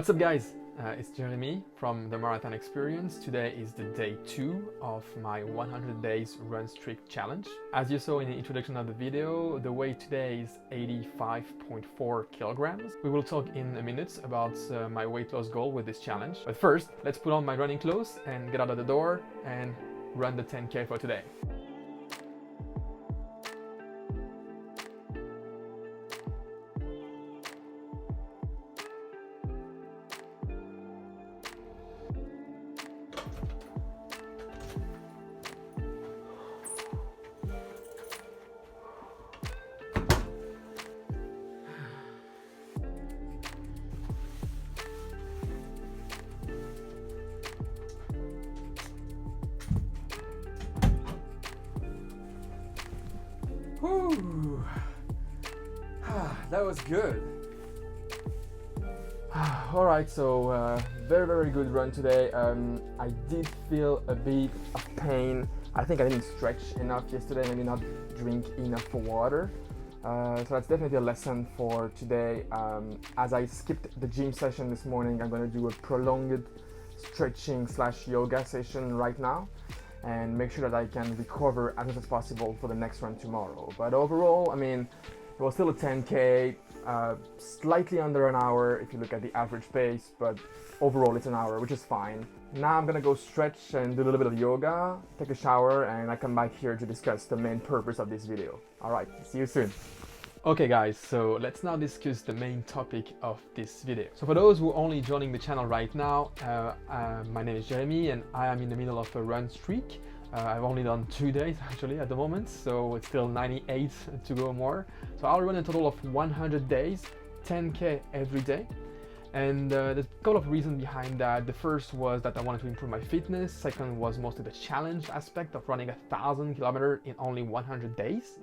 What's up guys, it's Jeremy from the Marathon Experience. Today is the day 2 of my 100 days RunStreak challenge. As you saw in the introduction of the video, the weight today is 85.4 kilograms. We will talk in a minute about my weight loss goal with this challenge. But first, let's put on my running clothes and get out of the door and run the 10K for today. Whew. That was good. Alright, so very good run today. I did feel a bit of pain. I think I didn't stretch enough yesterday, maybe not drink enough water. So that's definitely a lesson for today. As I skipped the gym session this morning, I'm going to do a prolonged stretching / yoga session right now and make sure that I can recover as much as possible for the next run tomorrow. But overall, I mean, it was still a 10K, slightly under an hour if you look at the average pace, but overall it's an hour, which is fine. Now I'm gonna go stretch and do a little bit of yoga, take a shower, and I come back here to discuss the main purpose of this video. Alright, see you soon. Okay guys, so let's now discuss the main topic of this video. So for those who are only joining the channel right now, my name is Jeremy and I am in the middle of a run streak. I've only done 2 days actually at the moment, so it's still 98 to go more. So I'll run a total of 100 days, 10K every day. And there's a couple of reasons behind that. The first was that I wanted to improve my fitness. Second was mostly the challenge aspect of running 1,000 kilometers in only 100 days.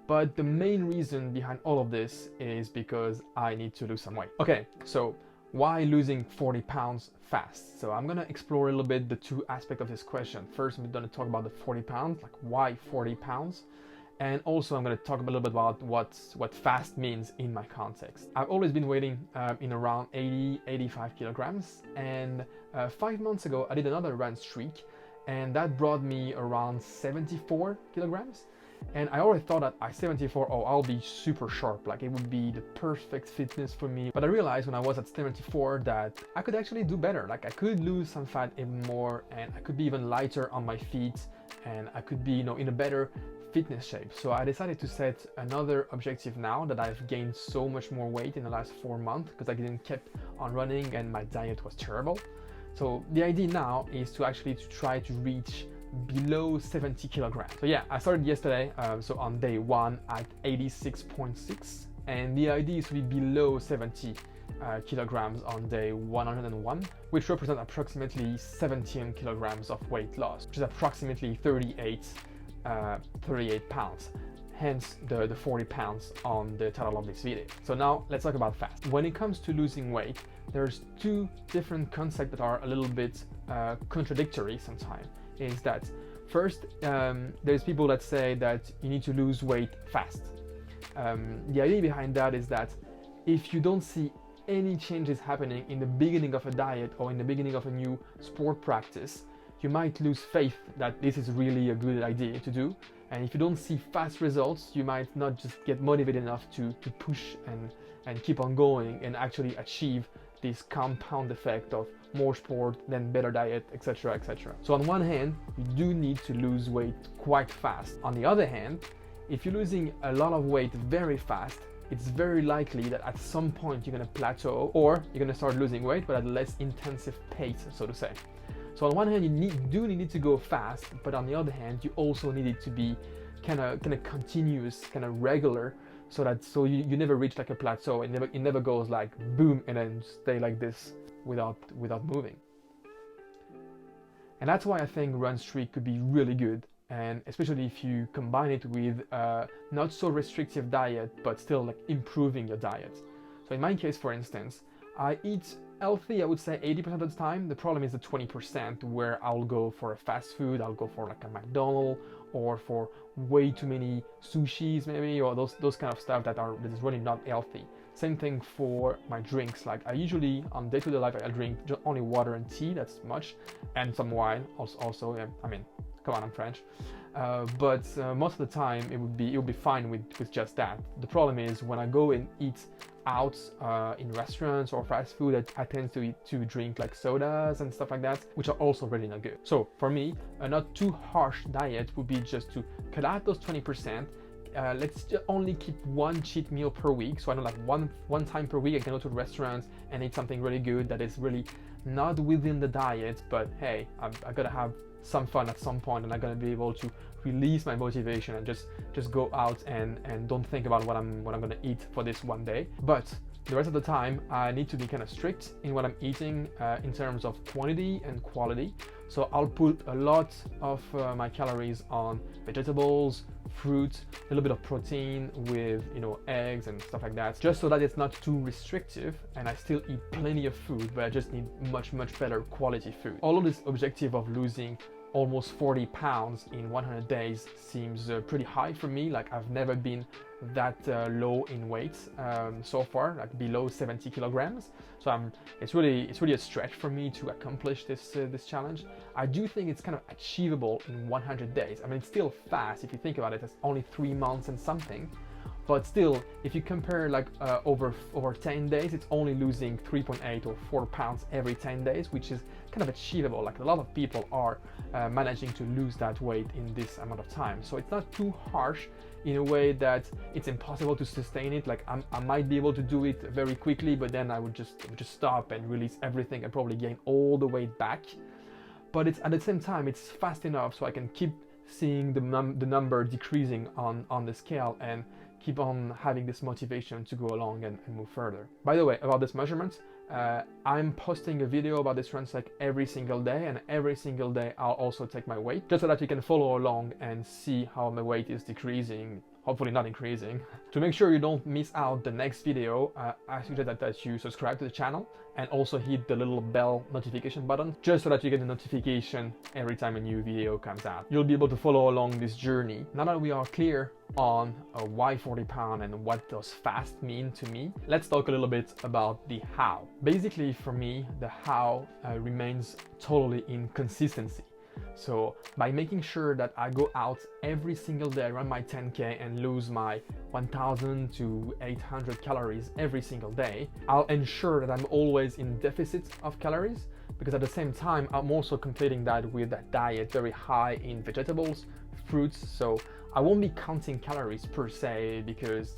But the main reason behind all of this is because I need to lose some weight. Okay, so why losing 40 pounds fast? So I'm gonna explore a little bit the two aspects of this question. First, I'm gonna talk about the 40 pounds, like why 40 pounds? And also I'm gonna talk a little bit about what fast means in my context. I've always been weighing in around 85 kilograms. And 5 months ago, I did another run streak and that brought me around 74 kilograms. And I already thought that at 74, oh, I'll be super sharp, like it would be the perfect fitness for me. But I realized when I was at 74 that I could actually do better. Like I could lose some fat even more and I could be even lighter on my feet and I could be, you know, in a better fitness shape. So I decided to set another objective now that I've gained so much more weight in the last 4 months because I didn't keep on running and my diet was terrible. So the idea now is to actually try to reach below 70 kilograms. So yeah, I started yesterday, so on day 1 at 86.6, and the idea is to be below 70 kilograms on day 101, which represents approximately 17 kilograms of weight loss, which is approximately 38 pounds. Hence the 40 pounds on the title of this video. So now let's talk about fast. When it comes to losing weight, there's two different concepts that are a little bit contradictory sometimes. Is that first, there's people that say that you need to lose weight fast. The idea behind that is that if you don't see any changes happening in the beginning of a diet or in the beginning of a new sport practice, you might lose faith that this is really a good idea to do. And if you don't see fast results, you might not just get motivated enough to push and keep on going and actually achieve this compound effect of more sport, then better diet, etc, etc. So on one hand, you do need to lose weight quite fast. On the other hand, if you're losing a lot of weight very fast, it's very likely that at some point you're going to plateau or you're going to start losing weight, but at a less intensive pace, so to say. So on one hand, you do need to go fast, but on the other hand, you also need it to be kind of continuous, kind of regular, so you never reach like a plateau. It never goes like boom and then stay like this without moving. And that's why I think RunStreak could be really good, and especially if you combine it with not so restrictive diet, but still like improving your diet. So in my case, for instance, I eat healthy, I would say 80% of the time. The problem is the 20% where I'll go for a fast food, I'll go for like a McDonald's or for way too many sushis maybe, or those kind of stuff that is really not healthy. Same thing for my drinks. Like I usually on day-to-day life I drink just only water and tea, that's much, and some wine also. Yeah, I mean, come on, I'm French. But most of the time it would be fine with just that. The problem is when I go and eat out in restaurants or fast food, I tend to drink like sodas and stuff like that, which are also really not good. So for me, a not too harsh diet would be just to cut out those 20%. Let's just only keep one cheat meal per week. So I know like one time per week I can go to restaurants and eat something really good that is really not within the diet, but hey, I gotta have some fun at some point, and I'm gonna be able to release my motivation and just go out and don't think about what I'm gonna eat for this one day. But the rest of the time I need to be kind of strict in what I'm eating in terms of quantity and quality. So I'll put a lot of my calories on vegetables, fruit, a little bit of protein with, you know, eggs and stuff like that, just so that it's not too restrictive and I still eat plenty of food, but I just need much better quality food. All of this objective of losing almost 40 pounds in 100 days seems pretty high for me. Like I've never been that low in weight so far, like below 70 kilograms. So it's really a stretch for me to accomplish this challenge. I do think it's kind of achievable in 100 days. I mean, it's still fast if you think about it. It's only 3 months and something. But still, if you compare like over 10 days, it's only losing 3.8 or 4 pounds every 10 days, which is kind of achievable. Like a lot of people are managing to lose that weight in this amount of time. So it's not too harsh in a way that it's impossible to sustain it. Like I might be able to do it very quickly, but then I would just stop and release everything and probably gain all the weight back. But it's at the same time, it's fast enough so I can keep seeing the number decreasing on the scale and keep on having this motivation to go along and move further. By the way, about this measurement, I'm posting a video about this RunStreak every single day, and every single day I'll also take my weight, just so that you can follow along and see how my weight is decreasing, hopefully not increasing. To make sure you don't miss out the next video, I suggest that you subscribe to the channel and also hit the little bell notification button, just so that you get the notification every time a new video comes out. You'll be able to follow along this journey. Now that we are clear on why 40 pounds and what does fast mean to me, let's talk a little bit about the how. Basically for me, the how remains totally in consistency. So by making sure that I go out every single day, run my 10K and lose my 1000 to 800 calories every single day, I'll ensure that I'm always in deficit of calories, because at the same time I'm also completing that with a diet very high in vegetables, fruits. So I won't be counting calories per se, because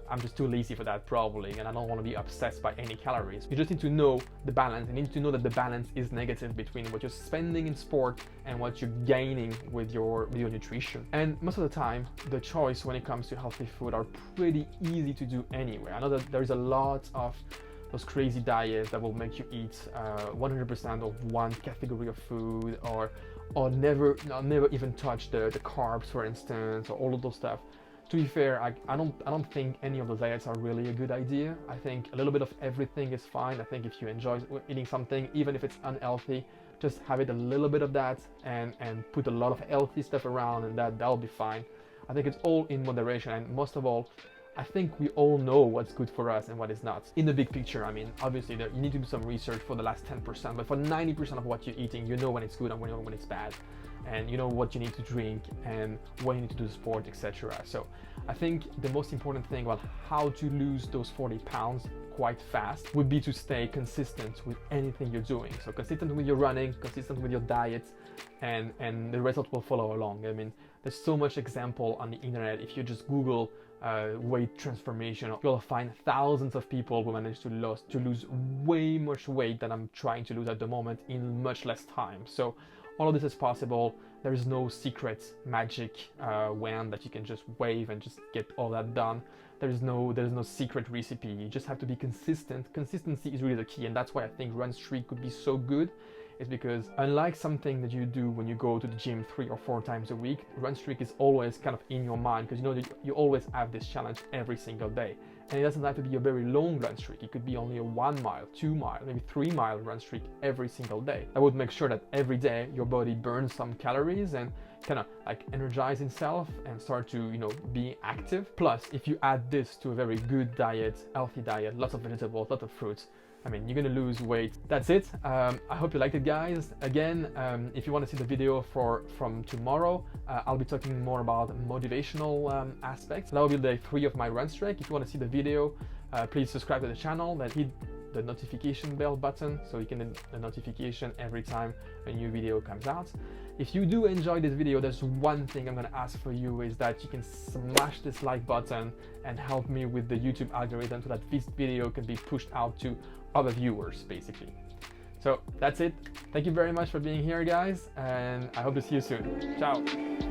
I'm just too lazy for that probably, and I don't want to be obsessed by any calories. You just need to know the balance. You need to know that the balance is negative between what you're spending in sport and what you're gaining with your nutrition. And most of the time, the choice when it comes to healthy food are pretty easy to do anyway. I know that there's a lot of those crazy diets that will make you eat 100% of one category of food, or never even touch the carbs, for instance, or all of those stuff. To be fair, I don't think any of those diets are really a good idea. I think a little bit of everything is fine. I think if you enjoy eating something, even if it's unhealthy, just have it a little bit of that and put a lot of healthy stuff around, and that'll be fine. I think it's all in moderation, and most of all, I think we all know what's good for us and what is not. In the big picture, I mean, obviously you need to do some research for the last 10%, but for 90% of what you're eating, you know when it's good and when it's bad. And you know what you need to drink and when you need to do sport, etc. So I think the most important thing about how to lose those 40 pounds quite fast would be to stay consistent with anything you're doing. So consistent with your running, consistent with your diet, and the result will follow along. I mean, there's so much example on the internet. If you just Google weight transformation, you'll find thousands of people who manage to lose way much weight than I'm trying to lose at the moment in much less time. So all of this is possible. There is no secret magic wand that you can just wave and just get all that done. There's no secret recipe. You just have to be consistent. Consistency is really the key, and that's why I think RunStreak could be so good. is because unlike something that you do when you go to the gym 3 or 4 times a week, RunStreak is always kind of in your mind, because you know that you always have this challenge every single day. And it doesn't have to be a very long run streak. It could be only a 1 mile, 2 mile, maybe 3 mile run streak every single day. That would make sure that every day your body burns some calories and kind of like energize itself and start to, you know, be active. Plus, if you add this to a very good diet, healthy diet, lots of vegetables, lots of fruits, I mean, you're gonna lose weight. That's it. I hope you liked it, guys. Again, if you want to see the video from tomorrow, I'll be talking more about motivational aspects. That will be day 3 of my RunStreak. If you want to see the video, please subscribe to the channel and hit the notification bell button so you can get a notification every time a new video comes out. If you do enjoy this video, there's one thing I'm gonna ask for you, is that you can smash this like button and help me with the YouTube algorithm so that this video can be pushed out to other viewers, basically. So that's it. Thank you very much for being here, guys, and I hope to see you soon. Ciao.